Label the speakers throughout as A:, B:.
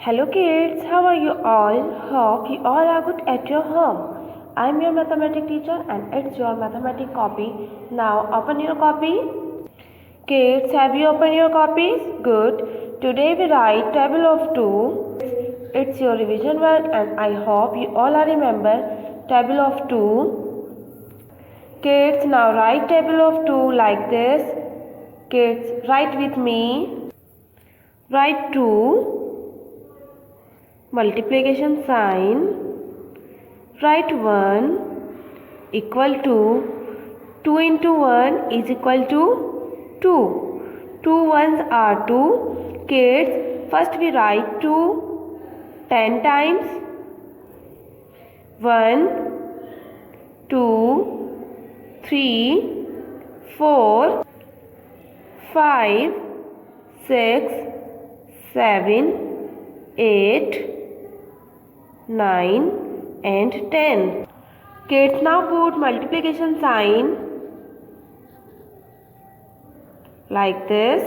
A: Hello kids, how are you all? Hope you all are good at your home. I am your mathematics teacher and it's your mathematics copy. Now open your copy. Kids, have you opened your copies? Good. Today we write table of 2. It's your revision work and I hope you all are remember table of 2. Kids, now write table of 2 like this. Kids, write with me. Write 2. Multiplication sign, write 1 equal to 2 into 1 is equal to 2. 2 ones are 2. Kids, first we write 2 10 times. 1, 2, 3, 4, 5, 6, 7, 8, 9 and 10. Kids, now put multiplication sign like this.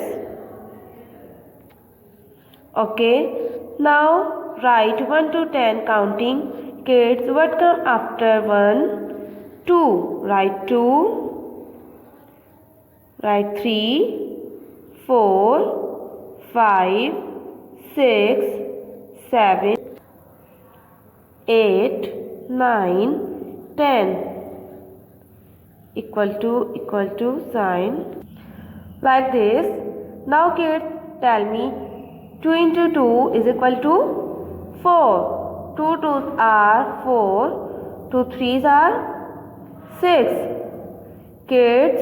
A: Okay, now write 1 to 10 counting. Kids, what come after 1? 2. Write 2. Write 3, 4, 5, 6, 7, 8, 9, 10 equal to sign like this. Now kids, tell me 2 into 2 is equal to 4. 2 2s are 4. 2 3s are 6. Kids,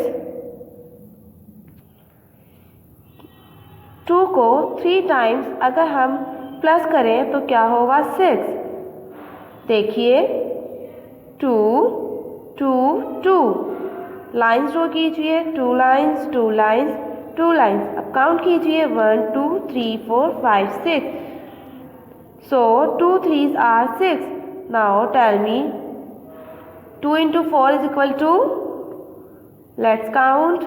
A: 2 को 3 times अगर हम plus करें तो क्या होगा 6. देखिए 2 2 2 lines draw कीजिए. 2 lines 2 lines 2 lines. अब काउंट कीजिए 1 2 3 4 5 6. So 2 3s are 6. Now tell me 2 into 4 is equal to, let's count.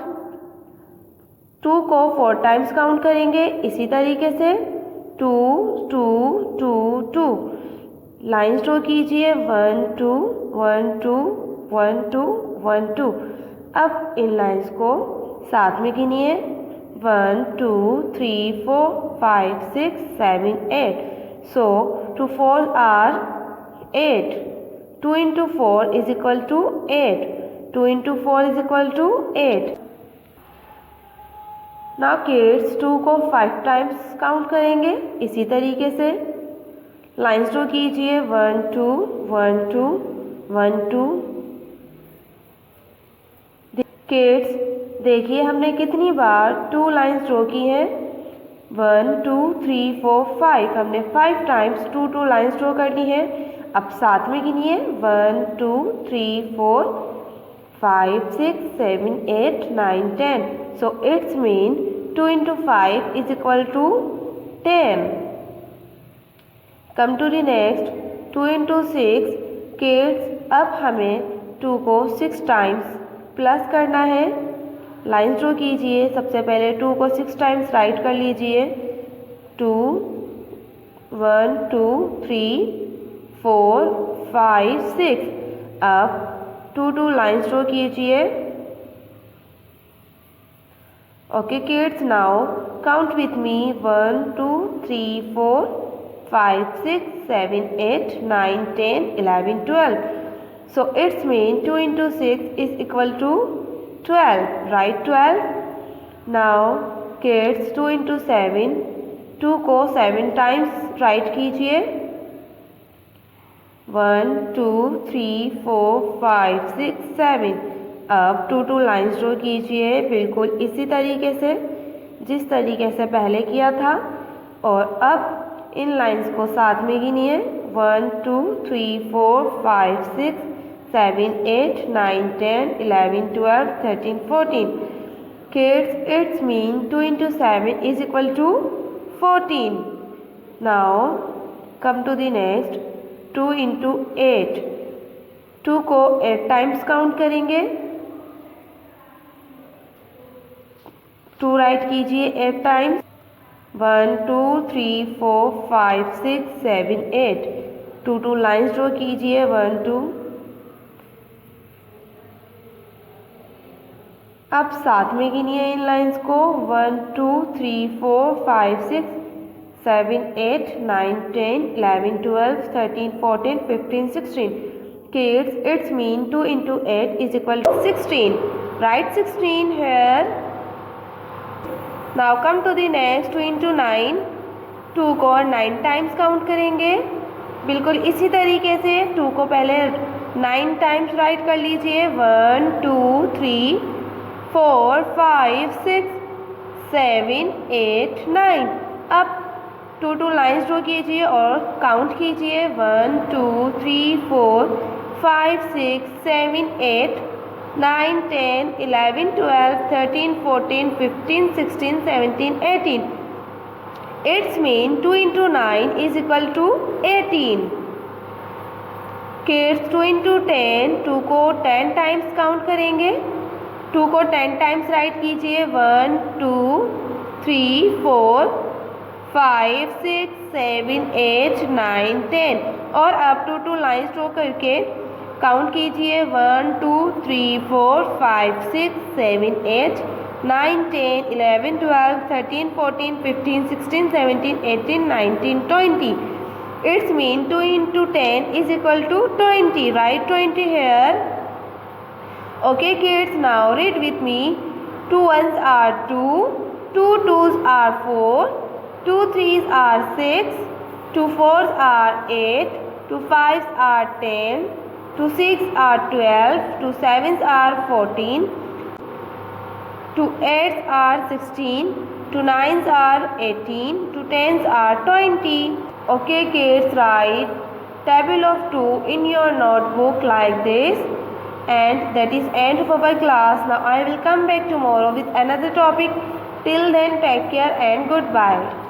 A: 2 को 4 टाइम्स काउंट करेंगे इसी तरीके से. 2 2 2 2 लाइन्स ड्रॉ कीजिए 1 2 1 2 1 2 1 2. अब इन लाइन्स को साथ में गिनिए 1 2 3 4 5 6 7 8. सो 2 4 are 8. 2 into 4 is equal to 8. 2 into 4 is equal to 8. Now kids 2 को 5 टाइम्स काउंट करेंगे इसी तरीके से. लाइन्स ड्रॉ कीजिए 1 2 1 2 1 2. किड्स देखिए हमने कितनी बार 2 लाइन्स ड्रॉ की हैं. 1 2 3 4 5. हमने 5 टाइम्स 2 2 लाइन्स ड्रॉ करनी है. अब साथ में गिनिए 1 2 3 4 5 6 7 8 9 10. So it's mean 2 into 5 is equal to 10. Come to the next 2 into 6. Kids, अब हमें 2 को 6 टाइम्स प्लस करना है. लाइन ड्रॉ कीजिए. सबसे पहले 2 को 6 टाइम्स राइट कर लीजिए. 2 1 2 3 4 5 6. अब 2 2 लाइन्स ड्रॉ कीजिए. Okay kids, now count with me 1 2 3 4 5 6 7 8 9 10 11 12. So it's mean 2 into 6 is equal to 12. Write 12. Now kids 2 into 7. 2 को 7 टाइम्स राइट कीजिए. 1 2 3 4 5 6 7. अब 2 2 लाइन्स ड्रॉ कीजिए बिल्कुल इसी तरीके से जिस तरीके से पहले किया था. और अब इन लाइन्स को साथ में गिनिए 1 2 3 4 5 6 7 8 9 10 11 12 13 14. Kids, it's mean 2 into 7 is equal to 14. Now come to the next 2 into 8. 2 को 8 टाइम्स काउंट करेंगे. 2 राइट कीजिए 8 टाइम्स. 1 2 3 4 5 6 7 8 2 लाइन्स ड्रॉ कीजिए 1 2। अब साथ में गिनिए इन लाइन्स को 1 2 3 4 5 6 7 8 9 10 11 12 13 14 15 16 kids, it's mean 2 into 8 is equal to 16. Write 16 here. Now come to the next 2 into 9. 2 को 9 times count करेंगे। बिल्कुल इसी तरीके से 2 को पहले 9 टाइम्स राइट कर लीजिए 1 2 3 4 5 6 7 8 9। अब 2 लाइन्स ड्रॉ कीजिए और काउंट कीजिए 1 2 3 4 5 6 7 8 9 10 11 12 13 14 15 16 17 18। It's mean 2 into 9 is equal to 18. Kids, 2 into 10, 2 को 10 टाइम्स काउंट करेंगे। 2 को 10 टाइम्स राइट कीजिए 1 2 3 4 5 6 7 8 9 10। और अब 2 लाइन्स ड्रॉ करके काउंट कीजिए 1 2 3 4 5 6 7 8 9 10 11 12 13 14 15 16 17 18 19 20। It's mean 2 into 10 is equal to 20. Write 20 here. Okay kids, now read with me. 2 ones are 2, 2 twos are 4, 2 threes are 6, 2 fours are 8, 2 fives are 10, 2 6 are 12, 2 sevens are 14, 2 8s are 16, 2 9s are 18, 2 10s are 20. Okay kids, write table of 2 in your notebook like this. And that is end of our class. Now I will come back tomorrow with another topic. Till then, take care and goodbye.